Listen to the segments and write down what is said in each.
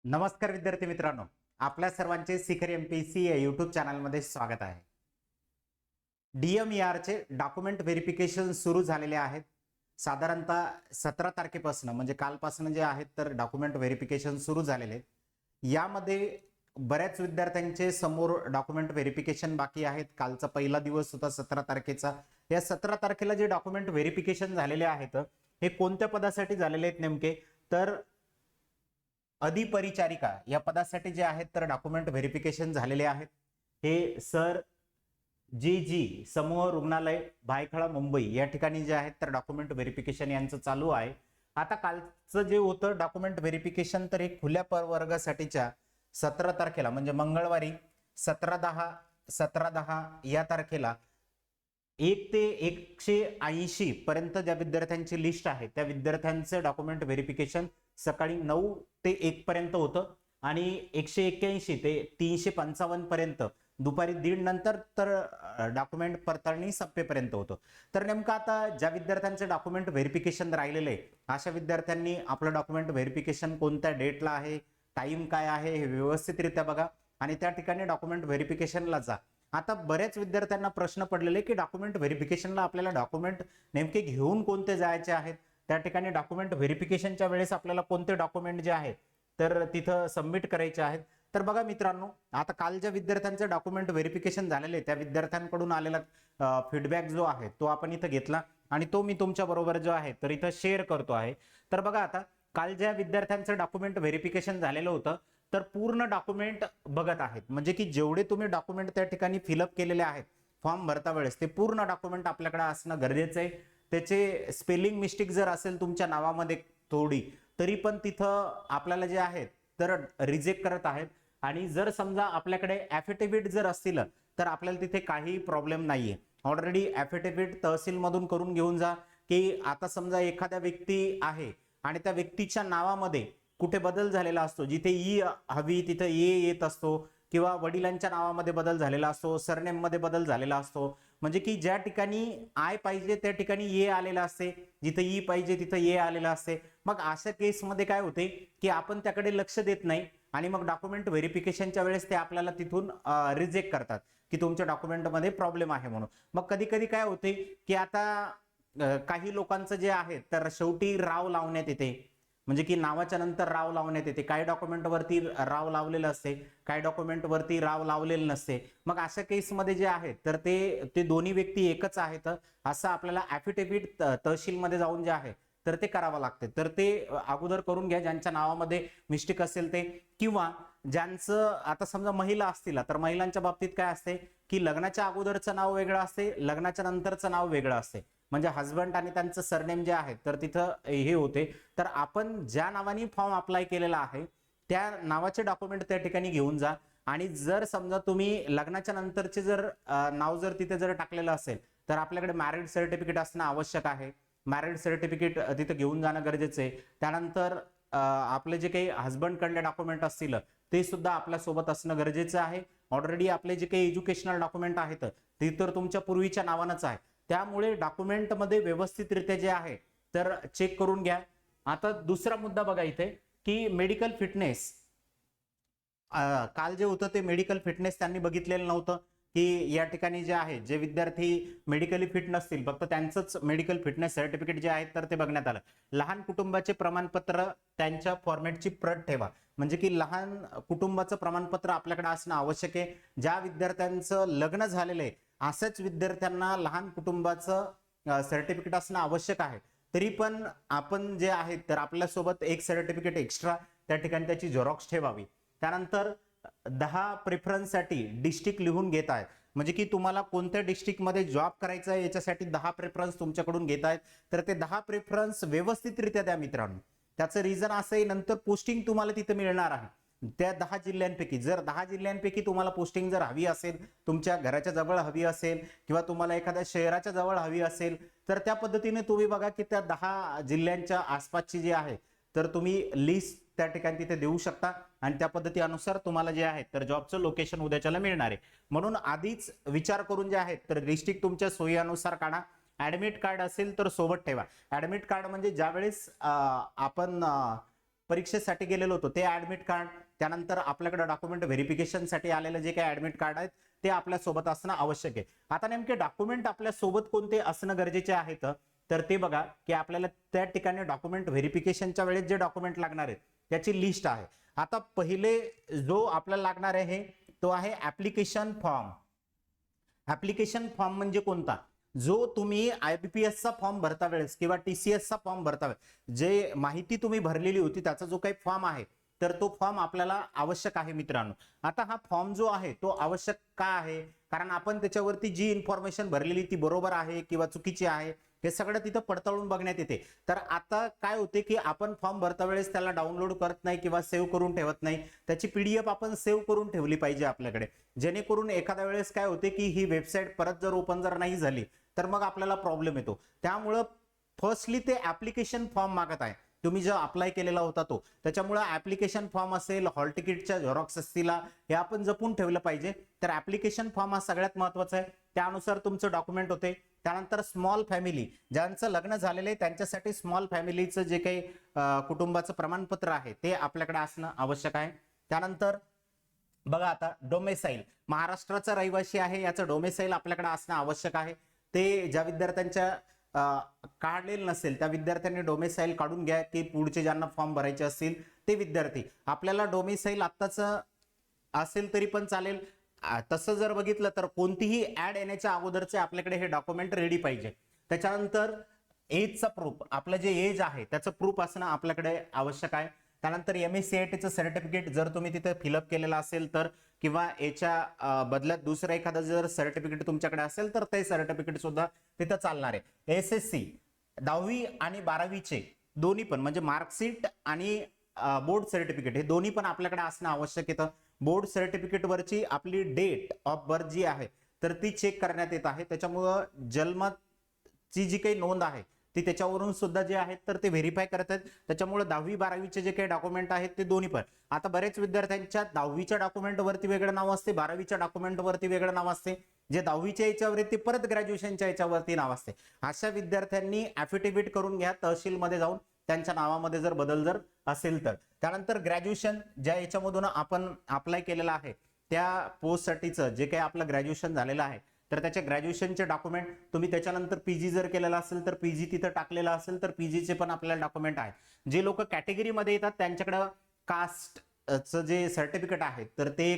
नमस्कार विद्यार्थी मित्रांनो, आपल्या सर्वांचे शिखर एमपीएससी या यूट्यूब चॅनलमध्ये स्वागत आहे. DMER चे डॉक्युमेंट व्हेरिफिकेशन सुरू झालेले आहेत. साधारणतः 17 तारखेपासून म्हणजे कालपासून जे आहेत तर डॉक्युमेंट व्हेरिफिकेशन सुरू झालेले आहेत. यामध्ये बऱ्याच विद्यार्थ्यांचे समोर डॉक्युमेंट व्हेरिफिकेशन बाकी आहेत. कालचा पहिला दिवस होता 17 तारखेचा. या 17 तारखेला जे डॉक्युमेंट व्हेरिफिकेशन झालेले आहेत हे कोणत्या पदासाठी झालेले आहेत नेमके तर अधिपरिचारिका या पदासाठी जे आहेत तर डॉक्युमेंट व्हेरिफिकेशन झालेले आहेत. हे सर जी समूह रुग्णालय भायखळा मुंबई या ठिकाणी जे आहेत तर डॉक्युमेंट व्हेरिफिकेशन यांचं चालू आहे. आता कालचं जे होतं डॉक्युमेंट व्हेरिफिकेशन तर एक खुल्या प्रवर्गासाठीच्या 17 तारखेला म्हणजे मंगळवारी 17/10 या तारखेला 1 ते 180 पर्यंत ज्या विद्यार्थ्यांची लिस्ट आहे त्या विद्यार्थ्यांचं डॉक्युमेंट व्हेरिफिकेशन सकाळी 9 ते 1 पर्यंत होतं आणि 181 ते 355 पर्यंत दुपारी 1:30 नंतर तर डॉक्युमेंट पडताळणी संपेपर्यंत होतं. तर नेमकं आता ज्या विद्यार्थ्यांचं डॉक्युमेंट व्हेरिफिकेशन राहिलेलं आहे अशा विद्यार्थ्यांनी आपलं डॉक्युमेंट व्हेरिफिकेशन कोणत्या डेटला आहे, टाइम काय आहे हे व्यवस्थितरित्या बघा आणि त्या ठिकाणी डॉक्युमेंट व्हेरिफिकेशनला जा. आता बऱ्याच विद्यार्थ्यांना प्रश्न पडलेले की डॉक्युमेंट व्हेरिफिकेशनला आपल्याला डॉक्युमेंट नेमके घेऊन कोणते जायचे आहेत, त्या ठिकाणी डॉक्युमेंट व्हेरिफिकेशनच्या वेळेस आपल्याला कोणते डॉक्युमेंट जे आहेत तर तिथं सबमिट करायचे आहेत. तर बघा मित्रांनो, आता काल ज्या विद्यार्थ्यांचं डॉक्युमेंट व्हेरिफिकेशन झालेले त्या विद्यार्थ्यांकडून आलेला फीडबॅक जो आहे तो आपण इथं घेतला आणि तो मी तुमच्या बरोबर जो आहे तर इथं शेअर करतो आहे. तर बघा आता काल ज्या विद्यार्थ्यांचं डॉक्युमेंट व्हेरिफिकेशन झालेलं होतं तर पूर्ण डॉक्युमेंट बघत आहेत म्हणजे की जेवढे तुम्ही डॉक्युमेंट त्या ठिकाणी फिलअप केलेले आहेत फॉर्म भरता वेळेस ते पूर्ण डॉक्युमेंट आपल्याकडे असणं गरजेचं आहे. त्याचे स्पेलिंग मिस्टेक जर असेल तुमच्या नावामध्ये थोडी तरी पण तिथं आपल्याला जे आहेत तर रिजेक्ट करत आहेत. आणि जर समजा आपल्याकडे ॲफिडेव्हिट जर असतील तर आपल्याला तिथे काही प्रॉब्लेम नाहीये. ऑलरेडी ॲफिडेव्हिट तहसीलमधून करून घेऊन जा की आता समजा एखाद्या व्यक्ती आहे आणि त्या व्यक्तीच्या नावामध्ये कुठे बदल झालेला असतो, जिथे ई हवी तिथे ए येत असतो किंवा वडिलांच्या नावामध्ये बदल झालेला असतो, सरनेम मध्ये बदल झालेला असतो. म्हणजे की ज्या ठिकाणी आय पाहिजे त्या ठिकाणी ए आलेला असते, जिथे ई पाहिजे तिथे ए आलेला असते. मग अशा केसमध्ये काय होते की आपण त्याकडे लक्ष देत नाही आणि मग डॉक्युमेंट व्हेरिफिकेशनच्या वेळेस ते आपल्याला तिथून रिजेक्ट करतात की तुमच्या डॉक्युमेंटमध्ये प्रॉब्लेम आहे म्हणून. मग कधी कधी काय होते की आता काही लोकांचं जे आहे तर शेवटी राव लावण्यात येते म्हणजे की नावाच्या नंतर राव लावण्यात येते. काही डॉक्युमेंटवरती राव लावलेलं असते, काही डॉक्युमेंटवरती राव लावलेलं नसते. मग अशा केसमध्ये जे आहे तर ते दोन्ही व्यक्ती एकच आहेत असं आपल्याला ॲफिडेव्हिट तहसीलमध्ये जाऊन जे आहे तर ते करावं लागते. तर ते अगोदर करून घ्या ज्यांच्या नावामध्ये मिस्टेक असेल ते. किंवा ज्यांचं आता समजा महिला असतील तर महिलांच्या बाबतीत काय असते की लग्नाच्या अगोदरचं नाव वेगळं असते, लग्नाच्या नंतरचं नाव वेगळं असते. म्हणजे हजबंड आणि त्यांचं सरनेम जे आहे तर तिथं हे होते. तर आपण ज्या नावाने फॉर्म अप्लाय केलेला आहे त्या नावाचे डॉक्युमेंट त्या ठिकाणी घेऊन जा. आणि जर समजा तुम्ही लग्नाच्या नंतरचे जर नाव जर तिथे जर टाकलेलं असेल तर आपल्याकडे मॅरिड सर्टिफिकेट असणं आवश्यक आहे. मॅरिड सर्टिफिकेट तिथे घेऊन जाणं गरजेचं आहे. त्यानंतर आपले जे काही हजबंड कडले डॉक्युमेंट असतील ते सुद्धा आपल्या सोबत असणं गरजेचं आहे. ऑलरेडी आपले जे काही एज्युकेशनल डॉक्युमेंट आहेत ते तर तुमच्या पूर्वीच्या नावानंच आहे. त्यामुळे डॉक्युमेंटमध्ये व्यवस्थितरित्या जे आहे तर चेक करून घ्या. आता दुसरा मुद्दा बघा इथे की मेडिकल फिटनेस. काल जे होतं ते मेडिकल फिटनेस त्यांनी बघितलेलं नव्हतं की या ठिकाणी जे आहे जे विद्यार्थी मेडिकली फिट नसतील फक्त त्यांचंच मेडिकल फिटनेस सर्टिफिकेट जे आहे तर ते बघण्यात आलं. लहान कुटुंबाचे प्रमाणपत्र त्यांच्या फॉर्मॅटची प्रत ठेवा म्हणजे की लहान कुटुंबाचं प्रमाणपत्र आपल्याकडे असणं आवश्यक आहे. ज्या विद्यार्थ्यांचं लग्न झालेलं आहे अशाच विद्यार्थ्यांना लहान कुटुंबाचं सर्टिफिकेट असणं आवश्यक आहे. तरी पण आपण जे आहे तर आपल्यासोबत एक सर्टिफिकेट एक्स्ट्रा त्या ठिकाणी त्याची झेरॉक्स ठेवावी. त्यानंतर 10 प्रेफरन्ससाठी डिस्ट्रिक्ट लिहून घेत आहेत म्हणजे की तुम्हाला कोणत्या डिस्ट्रिक्टमध्ये जॉब करायचा आहे याच्यासाठी 10 प्रेफरन्स तुमच्याकडून घेत आहेत. तर ते 10 प्रेफरन्स व्यवस्थितरित्या द्या मित्रांनो. त्याचं रिझन असं आहे नंतर पोस्टिंग तुम्हाला तिथे मिळणार आहे त्या 10 जिल्ह्यांपैकी. जर 10 जिल्ह्यांपैकी तुम्हाला पोस्टिंग जर हवी असेल, तुमच्या घराच्या जवळ हवी असेल किंवा तुम्हाला एखाद्या शहराच्या जवळ हवी असेल तर त्या पद्धतीने तुम्ही बघा की त्या 10 जिल्ह्यांच्या आसपासची जी आहे तर तुम्ही लिस्ट त्या ठिकाणी तिथे देऊ शकता आणि त्या पद्धतीनुसार तुम्हाला जे आहे तर जॉबचं लोकेशन उद्याच्याला मिळणार आहे. म्हणून आधीच विचार करून जे आहेत तर डिस्ट्रिक्ट तुमच्या सोयीनुसार काढा. ऍडमिट कार्ड असेल तर सोबत ठेवा. ऍडमिट कार्ड म्हणजे ज्यावेळेस आपण परीक्षेसाठी गेलेलो होतो ते ऍडमिट कार्ड, त्यानंतर आपल्याकडे डॉक्युमेंट व्हेरिफिकेशनसाठी आलेलं जे काही ऍडमिट कार्ड आहेत ते आपल्या सोबत असणं आवश्यक आहे. आता नेमके डॉक्युमेंट आपल्या सोबत कोणते असणं गरजेचे आहेत तर ते बघा की आपल्याला त्या ठिकाणी डॉक्युमेंट व्हेरिफिकेशनच्या वेळेस जे डॉक्युमेंट लागणार आहेत त्याची लिस्ट आहे. आता पहिले जो आपल्याला लागणार आहे तो आहे ऍप्लिकेशन फॉर्म. ऍप्लिकेशन फॉर्म म्हणजे कोणता? जो तुम्ही IBPS चा फॉर्म भरता वेळेस किंवा TCS चा फॉर्म भरता वेळेस जे माहिती तुम्ही भरलेली होती त्याचा जो काही फॉर्म आहे तर तो फॉर्म आपल्याला आवश्यक आहे मित्रांनो. आता हा फॉर्म जो आहे तो आवश्यक का आहे? कारण आपण त्याच्यावरती जी इन्फॉर्मेशन भरलेली ती बरोबर आहे किंवा चुकीची आहे हे सगळं तिथं पडताळून बघण्यात येते. तर आता काय होते की आपण फॉर्म भरता वेळेस त्याला डाउनलोड करत नाही किंवा सेव्ह करून ठेवत नाही, त्याची PDF आपण सेव्ह करून ठेवली पाहिजे आपल्याकडे, जेणेकरून एखाद्या वेळेस काय होते की ही वेबसाईट परत जर ओपन जर नाही झाली तर मग आपल्याला प्रॉब्लेम येतो. त्यामुळं फर्स्टली ते ऍप्लिकेशन फॉर्म मागत आहे, तुम्ही जो अप्लाय केलेला होता तो, त्याच्यामुळे ऍप्लिकेशन फॉर्म असेल, हॉल तिकीटच्या झेरॉक्स असतील, हे आपण जपून ठेवलं पाहिजे. तर ऍप्लिकेशन फॉर्म हा सगळ्यात महत्वाचा आहे, त्यानुसार तुमचं डॉक्युमेंट होते. त्यानंतर स्मॉल फॅमिली, ज्यांचं लग्न झालेलं आहे त्यांच्यासाठी स्मॉल फॅमिलीचं जे काही कुटुंबाचं प्रमाणपत्र आहे ते आपल्याकडे असणं आवश्यक आहे. त्यानंतर बघा आता डोमेसाईल, महाराष्ट्राचा रहिवासी आहे याचं डोमेसाईल आपल्याकडे असणं आवश्यक आहे. ते ज्या विद्यार्थ्यांच्या काढलेलं नसेल त्या विद्यार्थ्यांनी डोमेसाईल काढून घ्या की पुढचे ज्यांना फॉर्म भरायचे असतील ते विद्यार्थी. आपल्याला डोमेसाईल आत्ताच असेल तरी पण चालेल, तसं जर बघितलं तर कोणतीही ऍड येण्याच्या अगोदरचे आपल्याकडे हे डॉक्युमेंट रेडी पाहिजे. त्याच्यानंतर एजचा प्रूफ, आपलं जे एज आहे त्याचं प्रूफ असणं आपल्याकडे आवश्यक आहे. त्यानंतर MSCITचं सर्टिफिकेट जर तुम्ही तिथे फिलअप केलेलं असेल तर, किंवा याच्या बदल्यात दुसरं एखादं जर सर्टिफिकेट तुमच्याकडे असेल तर ते सर्टिफिकेट सुद्धा तिथं चालणार आहे. SSC 10वी आणि 12वीचे दोन्ही पण म्हणजे मार्कशीट आणि बोर्ड सर्टिफिकेट हे दोन्ही पण आपल्याकडे असणं आवश्यक आहे. बोर्ड सर्टिफिकेट वरची आपली डेट ऑफ बर्थ जी आहे तर ती चेक करण्यात येत आहे, त्याच्यामुळं जन्माची जी काही नोंद आहे ती त्याच्यावरून सुद्धा जे आहेत तर ते व्हेरीफाय करतात. त्याच्यामुळे 10वी 12वीचे जे काही डॉक्युमेंट आहेत ते दोन्ही पण, आता बरेच विद्यार्थ्यांच्या 10वीच्या डॉक्युमेंट वरती वेगळं नाव असते, 12वीच्या डॉक्युमेंट वरती वेगळं नाव असते, जे 10वीच्या याच्यावरती परत ग्रॅज्युएशनच्या याच्यावरती नाव असते. अशा विद्यार्थ्यांनी ऍफिडेव्हिट करून घ्या तहसीलमध्ये जाऊन, त्यांच्या नावामध्ये जर बदल जर असेल तर. त्यानंतर ग्रॅज्युएशन ज्या याच्यामधून आपण अप्लाय केलेलं आहे त्या पोस्टसाठीचं जे काही आपलं ग्रॅज्युएशन झालेलं आहे तर त्याच्या ग्रॅज्युएशनचे डॉक्युमेंट, तुम्ही त्याच्यानंतर PG जर केलेला असेल तर PG तिथं टाकलेला असेल तर PGचे पण आपल्याला डॉक्युमेंट आहेत. जे लोक कॅटेगरीमध्ये येतात त्यांच्याकडे कास्टचं जे सर्टिफिकेट आहे तर ते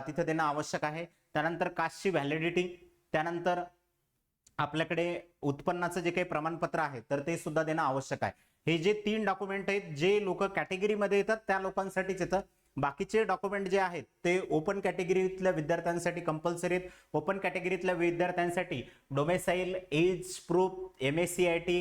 तिथं देणं आवश्यक आहे. त्यानंतर कास्टची व्हॅलिडिटी, त्यानंतर आपल्याकडे उत्पन्नाचं जे काही प्रमाणपत्र आहे तर ते सुद्धा देणं आवश्यक आहे. हे जे 3 डॉक्युमेंट आहेत जे लोक कॅटेगरीमध्ये येतात त्या लोकांसाठीच येतं. बाकीचे डॉक्युमेंट जे आहेत ते ओपन कॅटेगरीतल्या विद्यार्थ्यांसाठी कंपल्सरी आहेत. ओपन कॅटेगरीतल्या विद्यार्थ्यांसाठी डोमेसाईल, एज प्रूफ, MSCIT,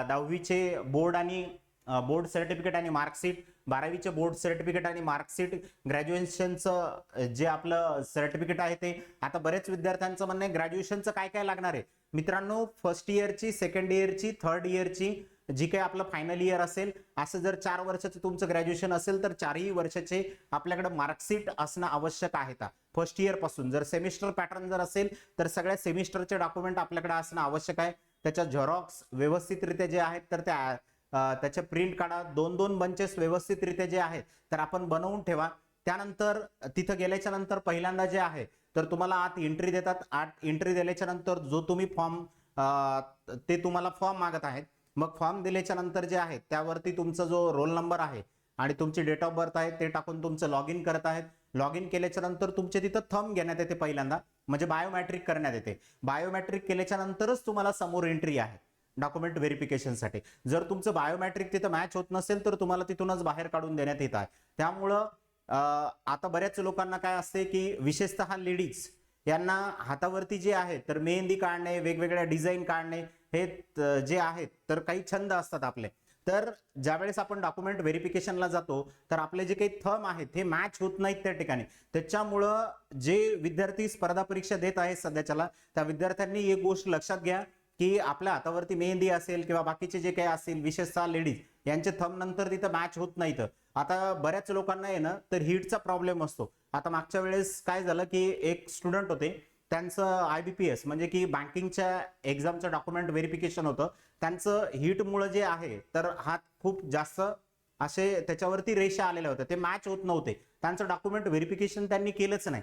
10वीचे बोर्ड आणि बोर्ड सर्टिफिकेट आणि मार्कशीट, 12वीचे बोर्ड सर्टिफिकेट आणि मार्कशीट, ग्रॅज्युएशनचं जे आपलं सर्टिफिकेट आहे ते. आता बरेच विद्यार्थ्यांचं म्हणणं आहे ग्रॅज्युएशनचं काय काय लागणार आहे मित्रांनो, फर्स्ट इयरची, सेकंड इयरची, थर्ड इयरची जी काही आपलं फायनल इयर असेल, असं जर 4 वर्षाचं तुमचं ग्रॅज्युएशन असेल तर 4ही वर्षाचे आपल्याकडे मार्कशीट असणं आवश्यक आहे. फर्स्ट इयर पासून जर सेमिस्टर पॅटर्न जर असेल तर सगळ्या सेमिस्टरचे डॉक्युमेंट आपल्याकडे असणं आवश्यक आहे. त्याच्या झेरॉक्स व्यवस्थितरित्या जे आहेत तर त्याचे प्रिंट काढा, 2-2 बंचेस व्यवस्थितरित्या जे आहेत तर आपण बनवून ठेवा. त्यानंतर तिथं गेल्याच्या नंतर पहिल्यांदा जे आहे तर तुम्हाला आत एंट्री देतात. आत एंट्री दिल्याच्या नंतर जो तुम्ही फॉर्म ते तुम्हाला फॉर्म मागत आहेत, मग फॉर्म दिल्याच्या नंतर जे आहे त्यावरती तुमचा जो रोल नंबर आहे आणि तुमची डेट ऑफ बर्थ आहे ते टाकून तुमचं लॉग इन करत आहेत. लॉग इन केल्याच्या नंतर तुमच्या तिथं थंब घेण्यात येते पहिल्यांदा, म्हणजे बायोमॅट्रिक करण्यात येते. बायोमॅट्रिक केल्याच्या नंतरच तुम्हाला समोर एंट्री आहे डॉक्युमेंट व्हेरिफिकेशनसाठी. जर तुमचं बायोमॅट्रिक तिथं मॅच होत नसेल तर तुम्हाला तिथूनच बाहेर काढून देण्यात येत आहे. त्यामुळं आता बऱ्याच लोकांना काय असते की विशेषतः लेडीज यांना हातावरती जे आहे तर मेहंदी काढणे, वेगवेगळ्या डिझाईन काढणे हे जे आहेत तर काही छंद असतात आपले. तर ज्यावेळेस आपण डॉक्युमेंट व्हेरिफिकेशनला जातो तर आपले जे काही थंब आहेत हे मॅच होत नाहीत त्या ठिकाणी. त्याच्यामुळं जे विद्यार्थी स्पर्धा परीक्षा देत आहेत सध्याच्याला त्या विद्यार्थ्यांनी एक गोष्ट लक्षात घ्या की आपल्या हातावरती मेहंदी असेल किंवा बाकीचे जे काही असेल विशेषतः लेडीज यांचे थंब नंतर तिथं मॅच होत नाहीत. आता बऱ्याच लोकांना आहे ना तर हीटचा प्रॉब्लेम असतो. आता मागच्या वेळेस काय झालं की एक स्टुडंट होते, त्यांचं IBPS म्हणजे की बँकिंगच्या एक्झामचं डॉक्युमेंट व्हेरिफिकेशन होतं, त्यांचं हीटमुळे जे आहे तर हात खूप जास्त असे त्याच्यावरती रेषा आलेल्या होत्या, ते मॅच होत नव्हते. त्यांचं डॉक्युमेंट व्हेरिफिकेशन त्यांनी केलंच नाही.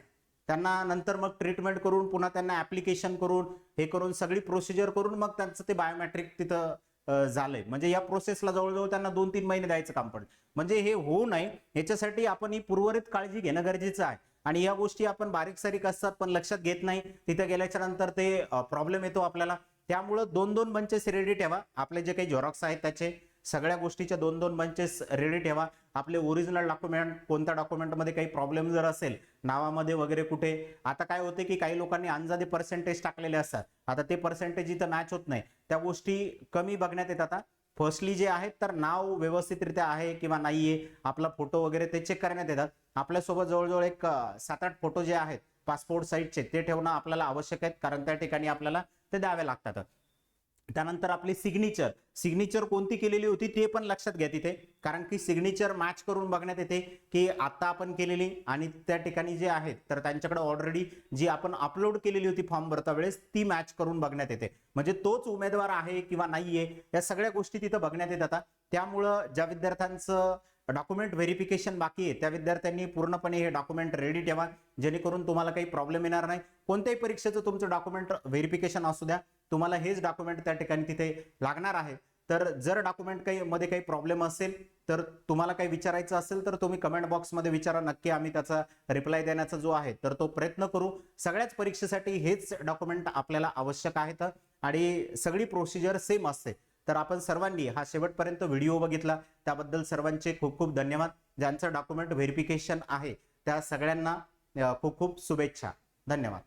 त्यांना नंतर मग ट्रीटमेंट करून पुन्हा त्यांना ऍप्लिकेशन करून हे करून सगळी प्रोसिजर करून मग त्यांचं ते बायोमेट्रिक तिथं झालंय. म्हणजे या प्रोसेसला जवळजवळ त्यांना 2-3 महिने द्यायचं काम पडलं. म्हणजे हे होऊ नये याच्यासाठी आपण ही पूर्वरित काळजी घेणं गरजेचं आहे. आणि या गोष्टी आपण बारीक सारीक असतात पण लक्षात घेत नाही, तिथे गेल्याच्या नंतर ते प्रॉब्लेम येतो आपल्याला. त्यामुळं 2-2 बंचेस रेडी ठेवा. आपले जे काही झेरॉक्स आहेत त्याचे सगळ्या गोष्टीच्या 2-2 बंचेस रेडी ठेवा. आपले ओरिजिनल डॉक्युमेंट, कोणत्या डॉक्युमेंटमध्ये काही प्रॉब्लेम जर असेल नावामध्ये वगैरे कुठे, आता काय होते की काही लोकांनी अंदाजे पर्सेंटेज टाकलेले असतात, आता ते पर्सेंटेज इथं मॅच होत नाही, त्या गोष्टी कमी बघण्यात येतात. फर्स्टली जे आहेत तर नाव व्यवस्थितरित्या आहे किंवा नाहीये, आपला फोटो वगैरे ते चेक करण्यात येतात. आपल्यासोबत जवळजवळ एक 7-8 फोटो जे आहेत पासपोर्ट साईजचे ते ठेवणं आपल्याला आवश्यक आहे, कारण त्या ठिकाणी आपल्याला ते द्यावे लागतात. त्यानंतर आपली सिग्नेचर कोणती केलेली होती ते पण लक्षात घ्या तिथे, कारण की सिग्नेचर मॅच करून बघण्यात येते की आता आपण केलेली आणि त्या ठिकाणी जे आहेत तर त्यांच्याकडे ऑलरेडी जी आपण अपलोड केलेली होती फॉर्म भरता वेळेस ती मॅच करून बघण्यात येते. म्हणजे तोच उमेदवार आहे किंवा नाहीये या सगळ्या गोष्टी तिथं बघण्यात येतात. त्यामुळं ज्या विद्यार्थ्यांचं डॉक्युमेंट व्हेरिफिकेशन बाकी आहे त्या विद्यार्थ्यांनी पूर्णपणे हे डॉक्युमेंट रेडी ठेवा, जेणेकरून तुम्हाला काही प्रॉब्लेम येणार नाही. कोणत्याही परीक्षेचं तुमचं डॉक्युमेंट व्हेरिफिकेशन असू द्या, तुम्हाला हेच डॉक्युमेंट त्या ठिकाणी तिथे लागणार आहे. तर जर डॉक्युमेंट मध्ये काही प्रॉब्लेम असेल तर तुम्हाला काही विचारायचं असेल तर तुम्ही कमेंट बॉक्समध्ये विचारा, नक्की आम्ही त्याचा रिप्लाय देण्याचा जो आहे तर तो प्रयत्न करू. सगळ्याच परीक्षेसाठी हेच डॉक्युमेंट आपल्याला आवश्यक आहेत आणि सगळी प्रोसिजर सेम असते. तर आपण सर्वांनी हा शेवटपर्यंत व्हिडिओ बघितला त्याबद्दल सर्वांचे खूप खूप धन्यवाद. ज्यांचं डॉक्युमेंट व्हेरिफिकेशन आहे त्या सगळ्यांना खूप खूप शुभेच्छा. धन्यवाद.